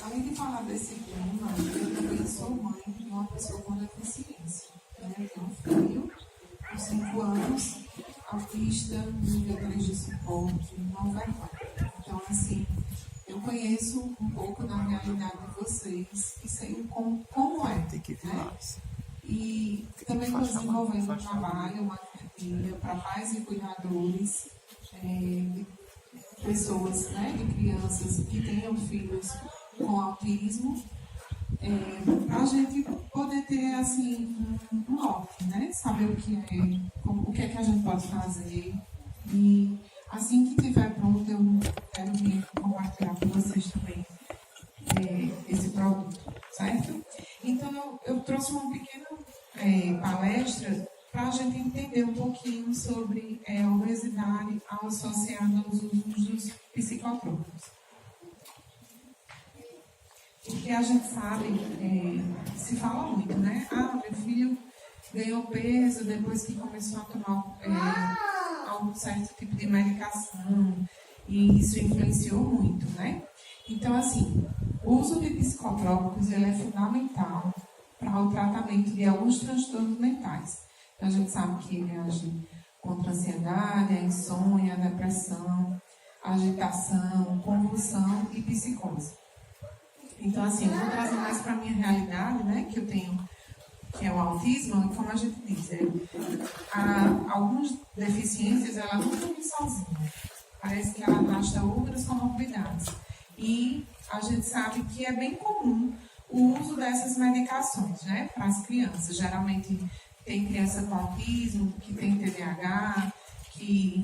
Além de falar desse tema, eu também sou mãe de uma pessoa com deficiência. Né? Eu tenho um filho com 5 anos, autista, nível 3 de suporte, não verbal. Então, assim, eu conheço um pouco da realidade de vocês e sei como é. Né? E também estou desenvolvendo um trabalho, uma terapia para pais e cuidadores, de pessoas, né, de crianças que tenham filhos com autismo, para a gente poder ter assim, um norte, né? Saber o que é, o que é que a gente pode fazer. E assim que estiver pronto, eu quero vir compartilhar com vocês também esse produto, certo? Então, eu trouxe uma pequena palestra para a gente entender um pouquinho sobre a obesidade associada aos usos dos psicotrópicos. Porque a gente sabe, se fala muito, né? Ah, meu filho ganhou peso depois que começou a tomar algum certo tipo de medicação, e isso influenciou muito, né? Então, assim, o uso de psicotrópicos ele é fundamental para o tratamento de alguns transtornos mentais. Então, a gente sabe que ele age contra a ansiedade, a insônia, a depressão, a agitação, convulsão e psicose. Então, assim, eu vou trazer mais para a minha realidade, né, que eu tenho, que é o autismo, e como a gente diz, algumas deficiências, ela não vem sozinha. Parece que ela arrasta outras comorbidades. E a gente sabe que é bem comum o uso dessas medicações, né, para as crianças. Geralmente tem criança com autismo, que tem TDAH, que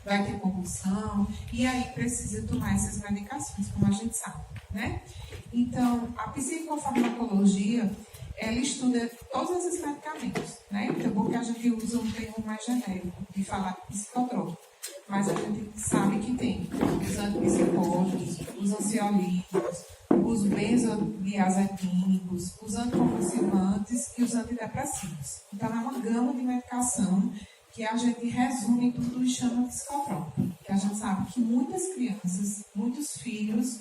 vai ter convulsão, e aí precisa tomar essas medicações, como a gente sabe, né? Então, a psicofarmacologia, ela estuda todos esses medicamentos, né? Então, porque a gente usa um termo mais genérico de falar psicotrópico, mas a gente sabe que tem os antipsicóticos, os ansiolíticos, os benzodiazepínicos, os anticonvulsivantes e os antidepressivos. Então, é uma gama de medicação que a gente resume tudo e chama psicotrópico. Que a gente sabe que muitas crianças, muitos filhos,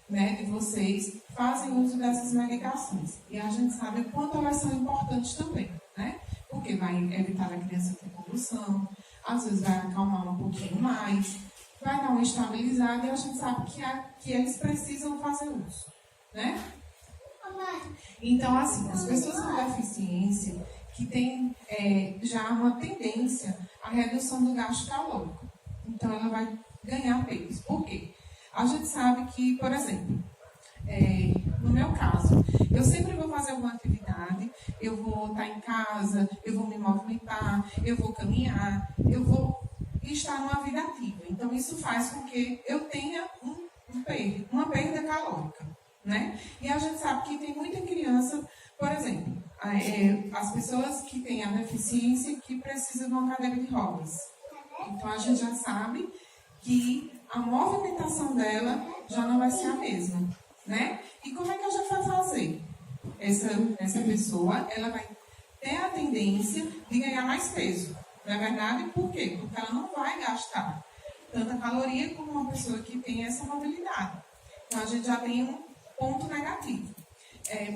né, de vocês fazem uso dessas medicações. E a gente sabe o quanto elas são importantes também, né? Porque vai evitar a criança ter convulsão, às vezes vai acalmar um pouquinho mais, vai dar uma estabilizada e a gente sabe que eles precisam fazer uso, né? Então, assim, as pessoas com deficiência que têm já uma tendência à redução do gasto calórico. Então, ela vai ganhar peso. Por quê? A gente sabe que, por exemplo, no meu caso, eu sempre vou fazer alguma atividade, eu vou estar em casa, eu vou me movimentar, eu vou caminhar, eu vou estar numa vida ativa. Então, isso faz com que eu tenha uma perda calórica, né? E a gente sabe que tem muita criança, por exemplo, as pessoas que têm a deficiência que precisam de uma cadeira de rodas. Então, a gente já sabe que a movimentação dela já não vai ser a mesma, né? E como é que a gente vai fazer? Essa pessoa, ela vai ter a tendência de ganhar mais peso. Não é verdade? Por quê? Porque ela não vai gastar tanta caloria como uma pessoa que tem essa mobilidade. Então, a gente já tem um ponto negativo.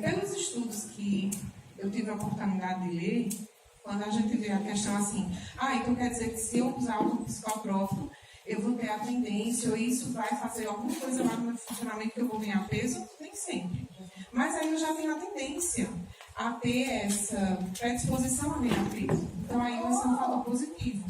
Pelos estudos que eu tive a oportunidade de ler, quando a gente vê a questão assim, então quer dizer que se eu usar o psicotrópico, eu vou ter a tendência, ou isso vai fazer alguma coisa lá no meu funcionamento que eu vou ganhar peso? Nem sempre. Mas aí eu já tenho a tendência a ter essa predisposição a ganhar peso. Então aí vai ser um fator positivo.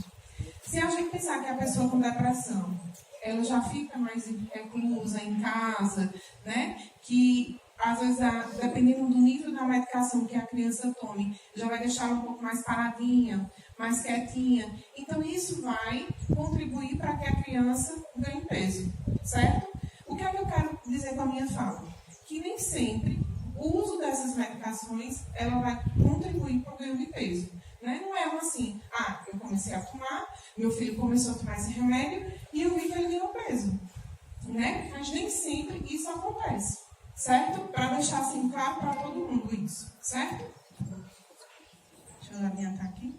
Se a gente pensar que a pessoa com depressão, ela já fica mais reclusa em casa, né? Que às vezes, dependendo do nível da medicação que a criança tome, já vai deixar ela um pouco mais paradinha, mais quietinha. Então, isso vai contribuir para que a criança ganhe peso, certo? O que é que eu quero dizer com a minha fala? Que nem sempre o uso dessas medicações, ela vai contribuir para o ganho de peso. Né? Não é assim, eu comecei a tomar, meu filho começou a tomar esse remédio e eu vi que ele ganhou peso. Né? Mas nem sempre isso acontece. Certo? Para deixar assim claro para todo mundo isso, certo? Deixa eu adiantar aqui.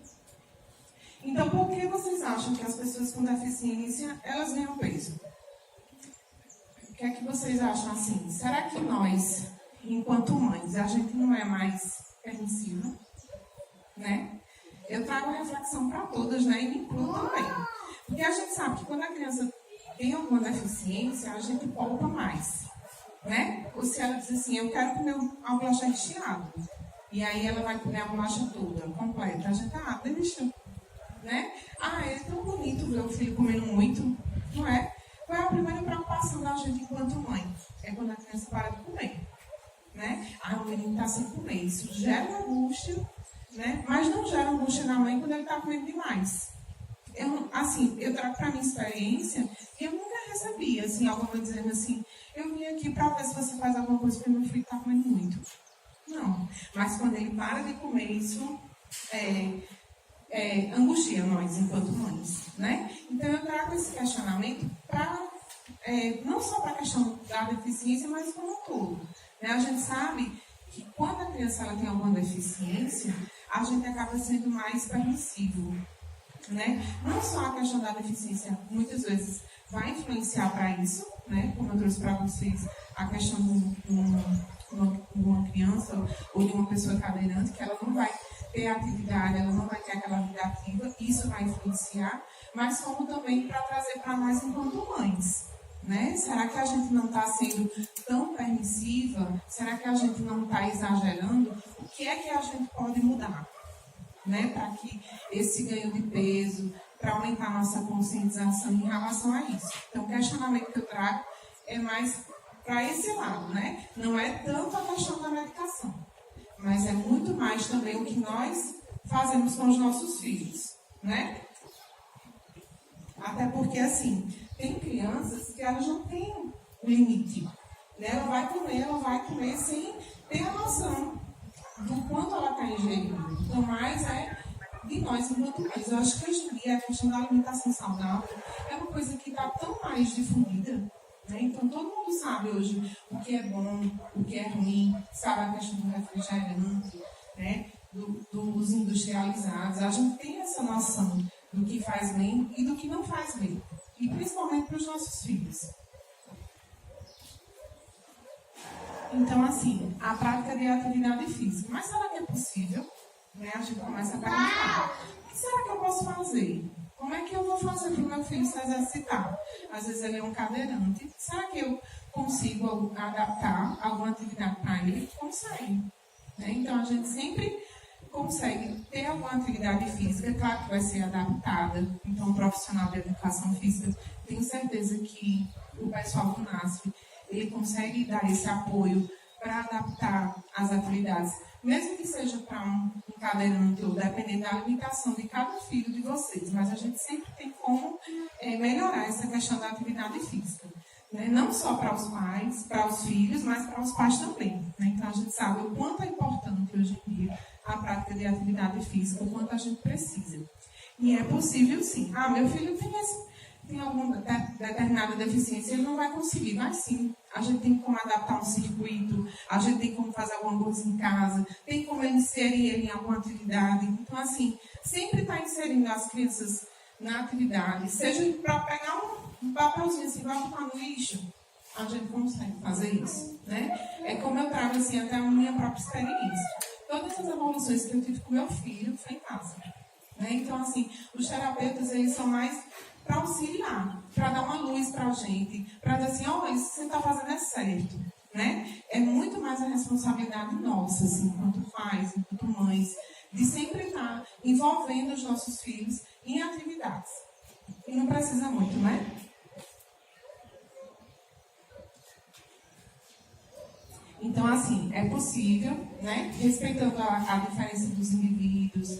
Então, por que vocês acham que as pessoas com deficiência, elas ganham peso? que é que vocês acham assim? Será que nós, enquanto mães, a gente não é mais permissiva? Né? Eu trago a reflexão para todas, né? E me incluo também. Porque a gente sabe que quando a criança tem alguma deficiência, a gente poupa mais. Né? Ou se ela diz assim, eu quero comer uma bolacha recheada. E aí ela vai comer a bolacha toda, completa. A gente, deixa. Né? É tão bonito ver o filho comendo muito, não é? Qual é a primeira preocupação da gente enquanto mãe? É quando a criança para de comer. Né? O menino está sem comer. Isso gera angústia, né? Mas não gera angústia na mãe quando ele está comendo demais. Eu trago para a minha experiência e eu nunca recebi assim, alguma dizendo assim, eu vim aqui para ver se você faz alguma coisa porque meu filho está comendo muito. Não. Mas quando ele para de comer, isso angustia nós enquanto mães. Né? Então eu trago esse questionamento para não só para a questão da deficiência, mas como um todo. Né? A gente sabe que quando a criança ela tem alguma deficiência, a gente acaba sendo mais permissivo. Né? Não só a questão da deficiência, muitas vezes vai influenciar para isso, né? Como eu trouxe para vocês a questão de uma criança ou de uma pessoa cadeirante, que ela não vai ter atividade, ela não vai ter aquela vida ativa, isso vai influenciar, mas como também para trazer para nós enquanto mães. Né? Será que a gente não está sendo tão permissiva? Será que a gente não está exagerando? O que é que a gente pode mudar? Né, para que esse ganho de peso, para aumentar a nossa conscientização em relação a isso. Então, o questionamento que eu trago é mais para esse lado, né? Não é tanto a questão da medicação, mas é muito mais também o que nós fazemos com os nossos filhos, né? Até porque, assim, tem crianças que elas não têm limite, né? Ela vai comer sem ter a noção do quanto ela está ingerindo. Então, mais de nós enquanto mães. Eu acho que hoje em dia a questão da alimentação saudável é uma coisa que está tão mais difundida. Né? Então, todo mundo sabe hoje o que é bom, o que é ruim, sabe a questão do refrigerante, né? Dos industrializados. A gente tem essa noção do que faz bem e do que não faz bem. E principalmente para os nossos filhos. Então, assim, a prática de atividade física. Mas será que é possível? Né? A gente começa a perguntar. O que será que eu posso fazer? Como é que eu vou fazer para o meu filho se exercitar? Às vezes ele é um cadeirante. Será que eu consigo adaptar alguma atividade para ele? Consegue. Né? Então, a gente sempre consegue ter alguma atividade física. Claro que vai ser adaptada. Então, o profissional de educação física, tenho certeza que o pessoal do NASF, ele consegue dar esse apoio para adaptar as atividades, mesmo que seja para um cadeirante ou dependendo da limitação de cada filho de vocês. Mas a gente sempre tem como melhorar essa questão da atividade física. Né? Não só para os pais, para os filhos, mas para os pais também. Né? Então a gente sabe o quanto é importante hoje em dia a prática de atividade física, o quanto a gente precisa. E é possível sim. Meu filho tem alguma determinada deficiência, ele não vai conseguir, mas sim, a gente tem como adaptar um circuito, a gente tem como fazer alguma coisa em casa, tem como inserir ele em alguma atividade. Então, assim, sempre está inserindo as crianças na atividade, seja para pegar um papelzinho assim, vai botar no lixo, a gente consegue fazer isso, né? É como eu trago, assim, até a minha própria experiência. Todas as evoluções que eu tive com meu filho foi em casa. Né? Então, assim, os terapeutas, eles são mais para auxiliar, para dar uma luz para a gente, para dizer assim, isso que você está fazendo é certo, né? É muito mais a responsabilidade nossa, assim, enquanto pais, enquanto mães, de sempre estar envolvendo os nossos filhos em atividades. E não precisa muito, né? Então, assim, é possível, né? Respeitando a diferença dos indivíduos.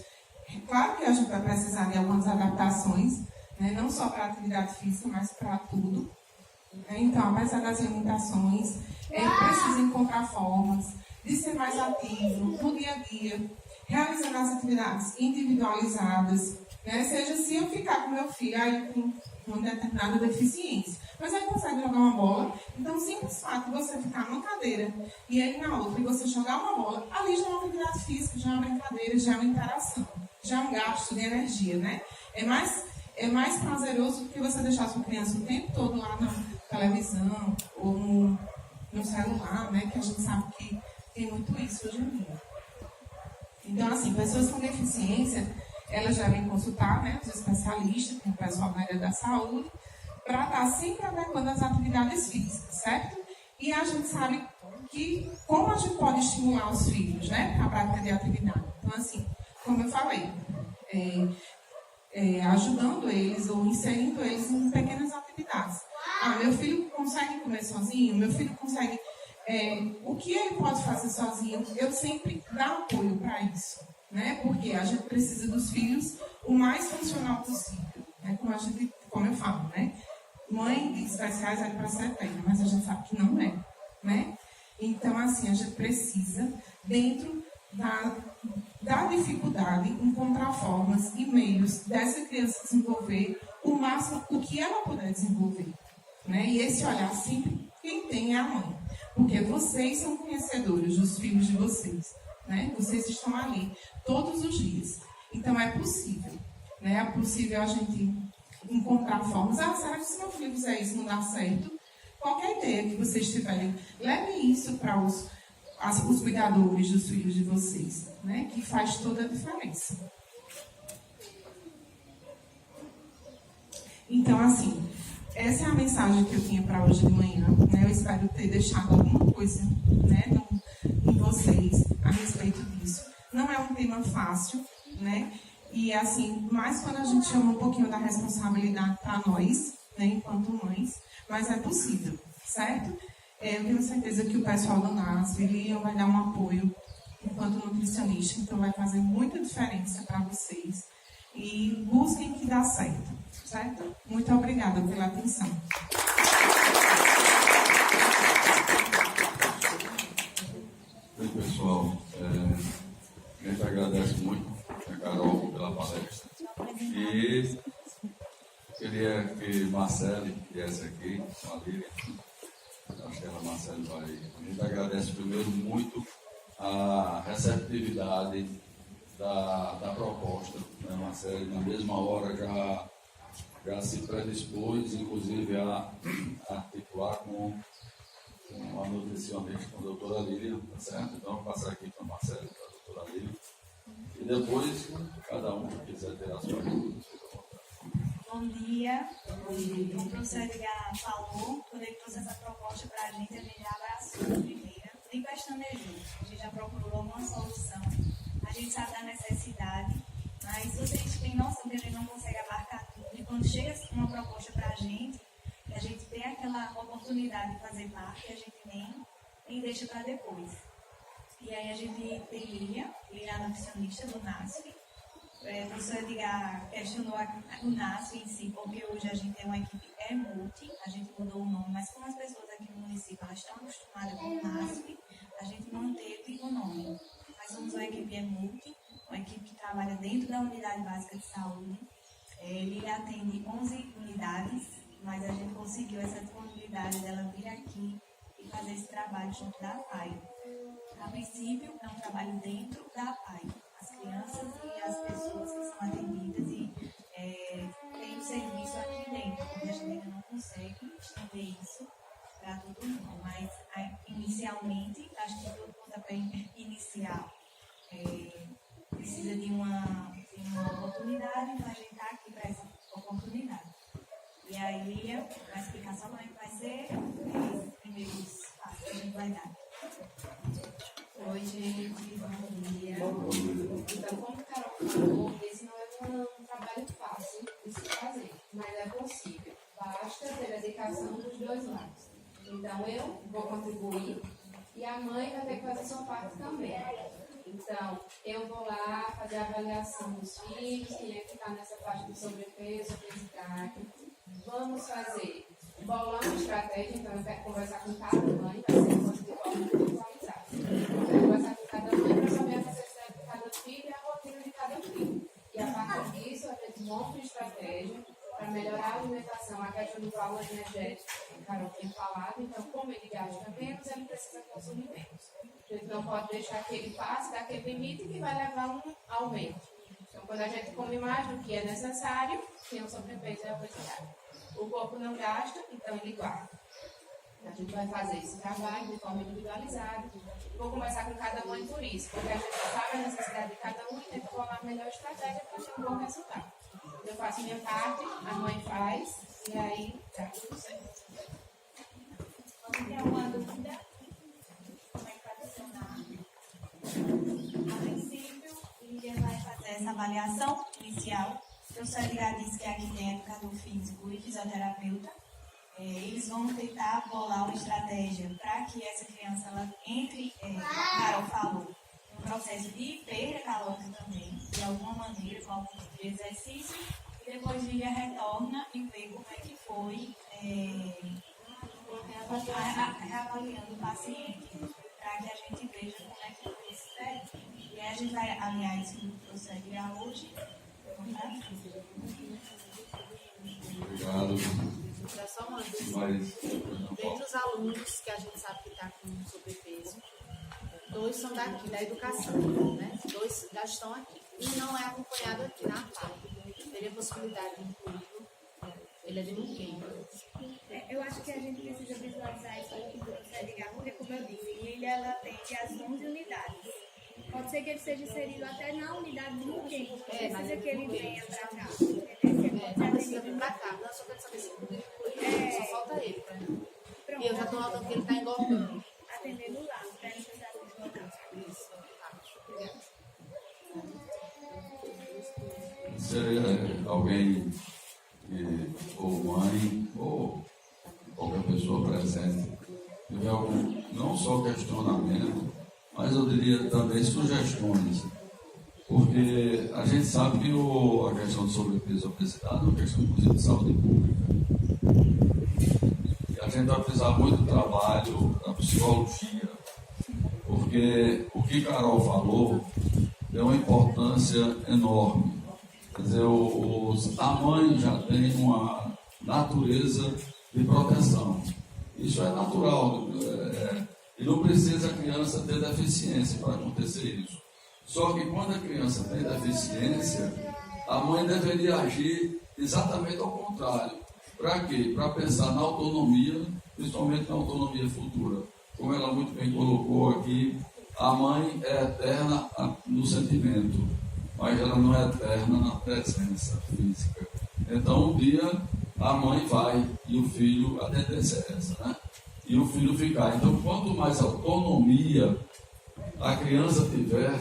Claro que a gente vai precisar de algumas adaptações, né? Não só para a atividade física, mas para tudo. Então, apesar das limitações, precisa encontrar formas de ser mais ativo no dia a dia, realizando as atividades individualizadas, né? Seja se eu ficar com meu filho, aí com uma determinada deficiência, mas ele consegue jogar uma bola. Então, o simples fato de você ficar numa cadeira e ele na outra, e você jogar uma bola, ali já é uma atividade física, já é uma brincadeira, já é uma interação, já é um gasto de energia, né? É mais prazeroso do que você deixar sua criança o tempo todo lá na televisão ou celular, né? Que a gente sabe que tem muito isso hoje em dia. Então, assim, pessoas com deficiência, elas devem consultar, né, os especialistas, o pessoal da área da saúde, para estar sempre adequando as atividades físicas, certo? E a gente sabe que como a gente pode estimular os filhos, né, a prática de atividade. Então, assim, como eu falei, ajudando eles ou inserindo eles em pequenas atividades. Meu filho consegue comer sozinho? Meu filho consegue... o que ele pode fazer sozinho? Eu sempre dou apoio para isso, né? Porque a gente precisa dos filhos o mais funcional possível, né? Como eu falo, né? Mãe de especiais é para ser eterna, mas a gente sabe que não é, né? Então, assim, a gente precisa, dentro da dificuldade, encontrar formas e meios dessa criança desenvolver o máximo, o que ela puder desenvolver, né? E esse olhar sempre, quem tem é a mãe. Porque vocês são conhecedores dos filhos de vocês, né? Vocês estão ali todos os dias. Então, é possível, né? É possível a gente encontrar formas. Será que se meu filho fizer isso não dá certo? Qualquer ideia que vocês tiverem, levem isso para os cuidadores dos filhos de vocês, né? Que faz toda a diferença. Então, assim, essa é a mensagem que eu tinha para hoje de manhã, né? Eu espero ter deixado alguma coisa, né, em vocês a respeito disso. Não é um tema fácil, né? E, assim, mais quando a gente chama um pouquinho da responsabilidade para nós, né, enquanto mães, mas é possível, certo? Eu tenho certeza que o pessoal do NASF vai dar um apoio enquanto nutricionista, então vai fazer muita diferença para vocês. E busquem que dá certo, certo? Muito obrigada pela atenção. Oi, pessoal. A gente agradece muito a Carol pela palestra. E queria que Marcele viesse aqui, com a Lília. Acho que a Marcele vai. A gente agradece primeiro muito a receptividade da proposta, né, Marcele? Na mesma hora já se predispôs, inclusive, a articular com a nutricionista, com a doutora Lília, tá certo? Então, vou passar aqui para a Marcele e para a doutora Lília. E depois, cada um que quiser ter as suas dúvidas, fica à vontade. Bom dia. Como o professor Edgar falou, quando ele trouxe essa proposta para a gente já abraçou a primeira, nem pestanejou. A gente já procurou alguma solução. A gente sabe da necessidade, mas vocês têm noção que a gente não consegue abarcar tudo. E quando chega uma proposta para a gente tem aquela oportunidade de fazer parte, a gente nem deixa para depois. E aí a gente tem Lília, a nutricionista do NASF. O professor Edgar questionou o NASF em si, porque hoje a gente tem uma equipe multi, a gente mudou o nome, mas como as pessoas aqui no município elas estão acostumadas com o NASF, a gente manteve o nome. Nós somos uma equipe multi, uma equipe que trabalha dentro da unidade básica de saúde. Ele atende 11 unidades, mas a gente conseguiu essa disponibilidade dela vir aqui e fazer esse trabalho junto da APAI. A princípio, é um trabalho dentro da APAI. As crianças e as pessoas que são atendidas e tem o serviço aqui dentro, porque a gente ainda não consegue estender isso para todo mundo. Mas, inicialmente, acho que todo pontapé inicial precisa de uma oportunidade, então a gente está aqui para essa oportunidade. E aí, vai explicar só como é que vai ser os primeiros passos que a gente vai dar. Oi, gente, bom dia. Então, como o Carol falou, esse não é um trabalho fácil de se fazer, mas é possível. Basta ter a dedicação dos dois lados. Então, eu vou contribuir e a mãe vai ter que fazer sua parte também. Então, eu vou lá fazer a avaliação dos filhos, quem é que está nessa parte do sobrepeso, obesidade. Vamos fazer bolão de estratégia, então eu quero conversar com cada mãe, vai ser uma coisa individualizada. Eu quero conversar com cada mãe para saber a necessidade de cada filho e a rotina de cada filho. E a partir disso, a gente monta uma estratégia para melhorar a alimentação, a questão do valor energético, que a Carol tinha falado. Então, como ele gasta menos, ele precisa consumir menos. A gente não pode deixar que ele passe daquele limite que vai levar um aumento. Então, quando a gente come mais do que é necessário, tem um sobrepeso e a obesidade. O corpo não gasta, então ele guarda. A gente vai fazer esse trabalho de forma individualizada. Vou conversar com cada mãe por isso, porque a gente sabe a necessidade de cada um e tenta bolar a melhor estratégia para ter um bom resultado. Eu faço a minha parte, a mãe faz, e aí dá tudo certo. Tem alguma dúvida? Como é que vai funcionar? A princípio, Lídia vai fazer essa avaliação inicial. O professor Edgar disse que aqui tem educador físico e fisioterapeuta. Eles vão tentar bolar uma estratégia para que essa criança ela entre, como a Carol falou, no processo de perda calórica também, de alguma maneira, com algum tipo de exercício, e depois Lídia retorna e vê como é que foi reavaliando o paciente, para que a gente veja como é que foi esse teste. E aí a gente vai alinhar isso no professor Edgar hoje. Obrigado. Só uma dúvida. Dentre os alunos que a gente sabe que está com sobrepeso, 2 são daqui, da educação, né? 2 já estão aqui. E não é acompanhado aqui na parte. Teria possibilidade de incluí-lo. Ele é de ninguém. Eu acho que a gente precisa visualizar isso aqui do professor Edgar, porque, como eu disse, Lídia ela atende as 11 unidades. Pode ser que ele seja inserido até na unidade de ninguém. Precisa que ele venha para cá. Não precisa vir para cá. Não, só quero saber se poderia incluir. Só falta ele. Pronto. E eu já estou notando que ele está engordando. Atendendo lá, não tem necessidade de engordar. Isso. Obrigada. Seria alguém, ou mãe, ou qualquer pessoa presente, tiver algum, não só questionamento, mas eu diria também sugestões, porque a gente sabe que a questão de sobrepeso e obesidade é uma questão, inclusive, de saúde pública. E a gente vai precisar muito do trabalho da psicologia, porque o que Carol falou tem uma importância enorme. Quer dizer, a mãe já tem uma natureza de proteção. Isso é natural. E não precisa a criança ter deficiência para acontecer isso. Só que quando a criança tem deficiência, a mãe deveria agir exatamente ao contrário. Para quê? Para pensar na autonomia, principalmente na autonomia futura. Como ela muito bem colocou aqui, a mãe é eterna no sentimento, mas ela não é eterna na presença física. Então, um dia, a mãe vai e o filho, a tendência é essa, né? E o filho ficar. Então, quanto mais autonomia a criança tiver,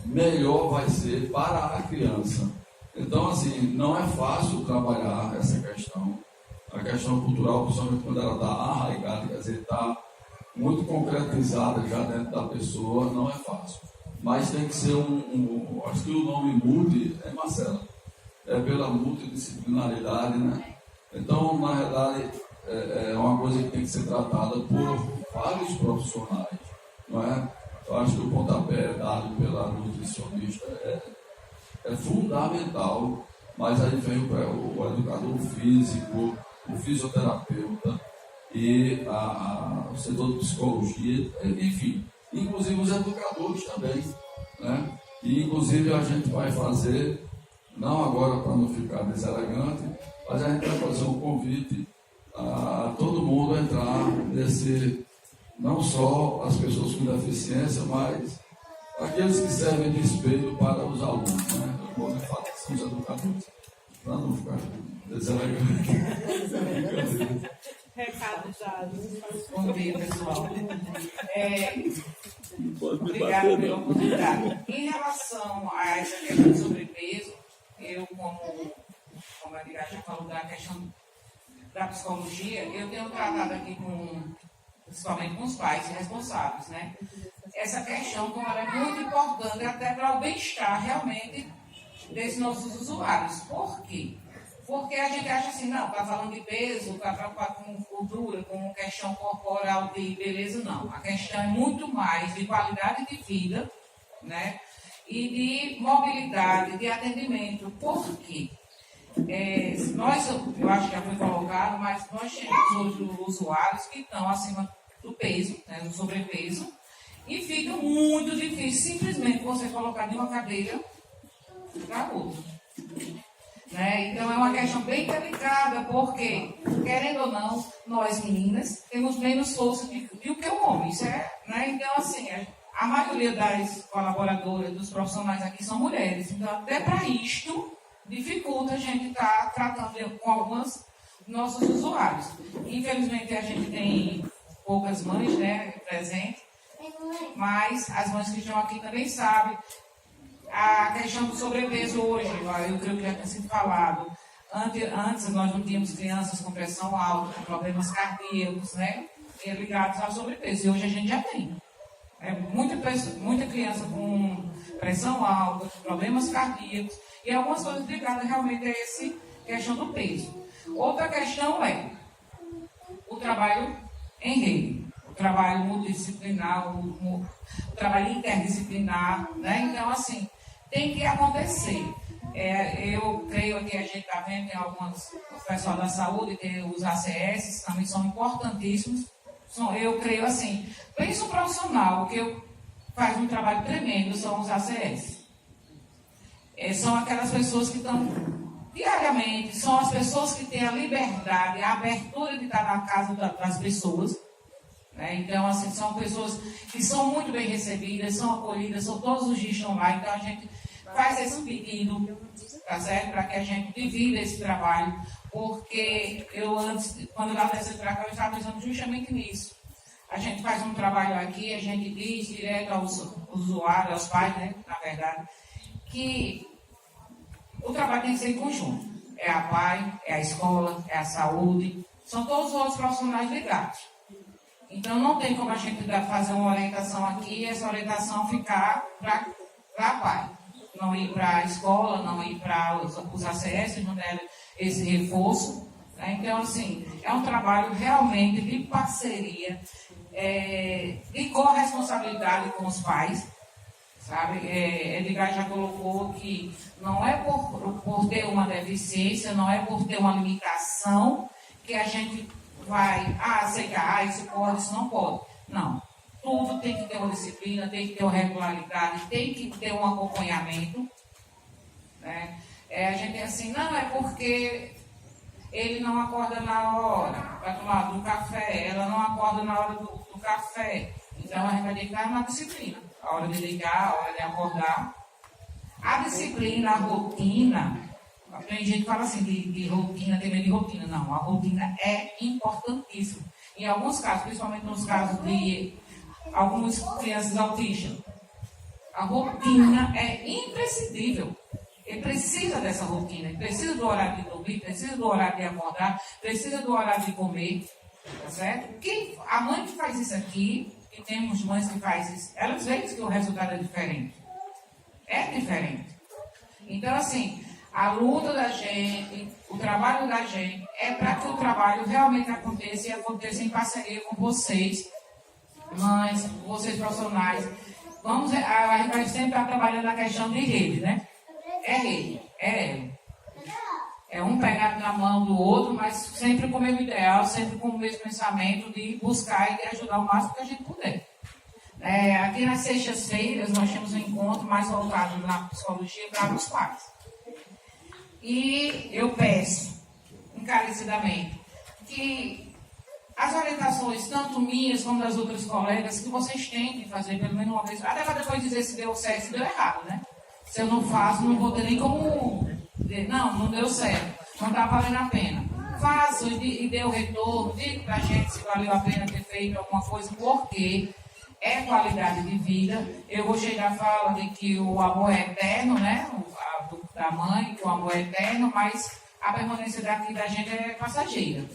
melhor vai ser para a criança. Então, assim, não é fácil trabalhar essa questão. A questão cultural, principalmente quando ela está arraigada, quer dizer, está muito concretizada já dentro da pessoa, não é fácil. Mas tem que ser acho que o nome multi é Marcela. É pela multidisciplinaridade, né? Então, na verdade, é uma coisa que tem que ser tratada por vários profissionais, não é? Eu acho que o pontapé dado pela nutricionista é fundamental, mas aí vem o educador físico, o fisioterapeuta e o setor de psicologia, enfim, inclusive os educadores também, né? E inclusive a gente vai fazer, não agora para não ficar deselegante, mas a gente vai fazer um convite a todo mundo a entrar nesse, não só as pessoas com deficiência, mas aqueles que servem de espelho para os alunos, né? Eu vou falar que são os educadores, para não ficar deselegante. Recado dado. Bom dia, pessoal. Obrigada pela oportunidade. Em relação a essa questão de sobrepeso, eu, como a Edgar já falou da questão da psicologia, eu tenho tratado aqui principalmente com os pais responsáveis, né? Essa questão, como ela é muito importante até para o bem-estar realmente desses nossos usuários. Por quê? Porque a gente acha assim, não, está falando de peso, está preocupado com gordura, com questão corporal de beleza, não. A questão é muito mais de qualidade de vida, né? E de mobilidade, de atendimento. Por quê? Eu acho que já foi colocado, mas nós temos hoje usuários que estão acima do peso, né, do sobrepeso, e fica muito difícil simplesmente você colocar de uma cadeira para outra. Né? Então é uma questão bem delicada, porque, querendo ou não, nós meninas temos menos força do que o homem. Isso né? Então, assim, a maioria das colaboradoras, dos profissionais aqui são mulheres. Então, até para isto, dificulta a gente estar tratando com alguns nossos usuários. Infelizmente, a gente tem poucas mães, né, presentes, mas as mães que estão aqui também sabem. A questão do sobrepeso hoje, eu creio que já tem sido falado. Antes nós não tínhamos crianças com pressão alta, com problemas cardíacos, né? Ligados ao sobrepeso. E hoje a gente já tem. Muita criança com pressão alta, problemas cardíacos e algumas coisas ligadas realmente a essa questão do peso. Outra questão é o trabalho em rede, o trabalho multidisciplinar, o trabalho interdisciplinar, né? Então, assim, tem que acontecer. Eu creio que a gente está vendo, tem o pessoal da saúde, tem os ACS, também são importantíssimos. Eu creio assim, pensa um profissional que faz um trabalho tremendo, são os ACS. São aquelas pessoas que estão diariamente, são as pessoas que têm a liberdade, a abertura de estar na casa das pessoas. Né? Então, assim, são pessoas que são muito bem recebidas, são acolhidas, são todos os dias estão lá. Então, a gente faz esse pedido, tá certo? Para que a gente divida esse trabalho, porque eu antes, quando eu estava descendo para cá, eu estava pensando justamente nisso. A gente faz um trabalho aqui, a gente diz direto aos usuários, aos pais, né, na verdade, que o trabalho tem que ser em conjunto. É a PAI, é a escola, é a saúde, são todos os outros profissionais ligados. Então, não tem como a gente fazer uma orientação aqui e essa orientação ficar para a PAI. Não ir para a escola, não ir para os ACS, não der esse reforço. Né? Então, assim, é um trabalho realmente de parceria, de corresponsabilidade com os pais. Sabe? Edgar já colocou que não é por ter uma deficiência, não é por ter uma limitação que a gente vai aceitar, isso pode, isso não pode. Não. Tudo tem que ter uma disciplina, tem que ter uma regularidade, tem que ter um acompanhamento. Né? A gente é assim, não é porque ele não acorda na hora para tomar do café, ela não acorda na hora do café. Então a gente vai dedicar uma disciplina. A hora de ligar, a hora de acordar. A disciplina, a rotina. Tem gente que fala assim de rotina, tem medo de rotina. Não, a rotina é importantíssima. Em alguns casos, principalmente nos casos de algumas crianças autistas, a rotina é imprescindível. Ele precisa dessa rotina, ele precisa do horário de dormir, precisa do horário de acordar, precisa do horário de comer, tá certo? A mãe que faz isso aqui, e temos mães que fazem isso, elas veem que o resultado é diferente. É diferente. Então, assim, a luta da gente, o trabalho da gente, é para que o trabalho realmente aconteça e aconteça em parceria com vocês, mães, vocês profissionais. A gente vai sempre estar trabalhando a questão de rede, né? É rede, é um pegar na mão do outro, mas sempre com o mesmo ideal, sempre com o mesmo pensamento de buscar e de ajudar o máximo que a gente puder. Aqui nas sextas-feiras nós temos um encontro mais voltado na psicologia para os pais. E eu peço, encarecidamente, que as orientações, tanto minhas como das outras colegas, que vocês tentem fazer pelo menos uma vez, até para depois dizer se deu certo, se deu errado, né? Se eu não faço, não vou ter nem como dizer, não deu certo, não está valendo a pena. Faço e dê o retorno, diga para a gente se valeu a pena ter feito alguma coisa, porque é qualidade de vida. Eu gostei da fala de que o amor é eterno, né? Da mãe, que o amor é eterno, mas a permanência daqui da gente é passageira.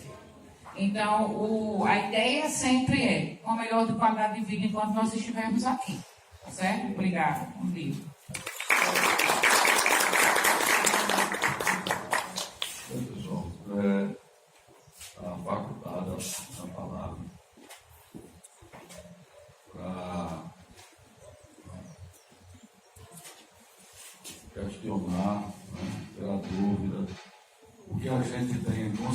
Então, a ideia sempre é uma melhor qualidade de vida enquanto nós estivermos aqui. Tá certo? Obrigada. Um beijo. Pessoal, a faculdade, a palavra para questionar, né, pela dúvida, o que a gente tem consciência.